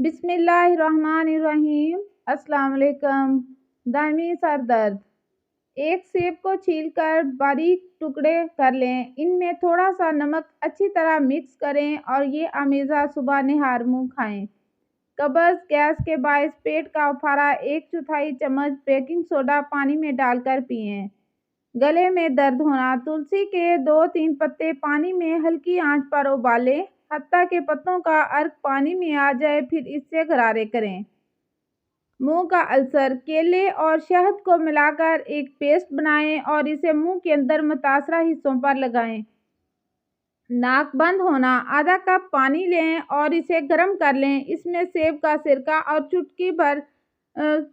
بسم اللہ الرحمن الرحیم۔ السلام علیکم۔ دائمی سر درد۔ ایک سیب کو چھیل کر باریک ٹکڑے کر لیں، ان میں تھوڑا سا نمک اچھی طرح مکس کریں اور یہ آمیزہ صبح نہار منہ کھائیں۔ قبض گیس کے باعث پیٹ کا افارہ 1/4 چمچ بیکنگ سوڈا پانی میں ڈال کر پئیں۔ گلے میں درد ہونا، تلسی کے 2-3 پتے پانی میں ہلکی آنچ پر ابالیں حتیٰ کہ پتوں کا عرق پانی میں آ جائے، پھر اس سے غرارے کریں۔ منہ کا السر، کیلے اور شہد کو ملا کر ایک پیسٹ بنائیں اور اسے منہ کے اندر متاثرہ حصوں پر لگائیں۔ ناک بند ہونا، آدھا کپ پانی لیں اور اسے گرم کر لیں، اس میں سیب کا سرکہ اور چٹکی بھر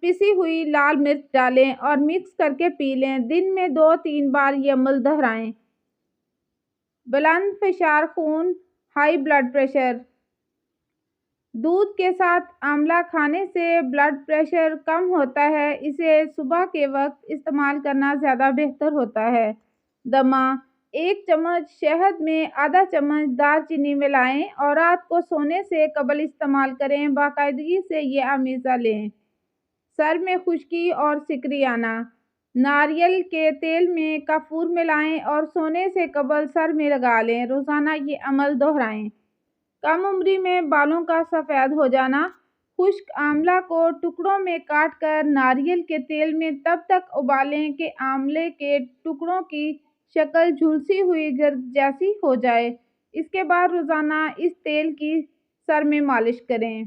پسی ہوئی لال مرچ ڈالیں اور مکس کر کے پی لیں۔ دن میں 2-3 بار یہ عمل دہرائیں۔ بلند فشار خون، ہائی بلڈ پریشر۔ دودھ کے ساتھ آملہ کھانے سے بلڈ پریشر کم ہوتا ہے، اسے صبح کے وقت استعمال کرنا زیادہ بہتر ہوتا ہے۔ دمہ، 1 چمچ شہد میں آدھا چمچ دار چینی ملائیں اور رات کو سونے سے قبل استعمال کریں۔ باقاعدگی سے یہ آمیزہ لیں۔ سر میں خشکی اور سکری آنا، ناریل کے تیل میں کافور ملائیں اور سونے سے قبل سر میں لگا لیں۔ روزانہ یہ عمل دہرائیں۔ کم عمری میں بالوں کا سفید ہو جانا، خشک آملہ کو ٹکڑوں میں کاٹ کر ناریل کے تیل میں تب تک ابالیں کہ آملے کے ٹکڑوں کی شکل جھلسی ہوئی گرد جیسی ہو جائے۔ اس کے بعد روزانہ اس تیل کی سر میں مالش کریں۔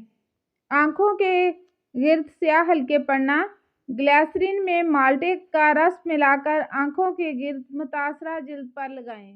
آنکھوں کے گرد سیاہ حلقے پڑنا، گلیسرین میں مالٹے کا رس ملا کر آنکھوں کے گرد متاثرہ جلد پر لگائیں۔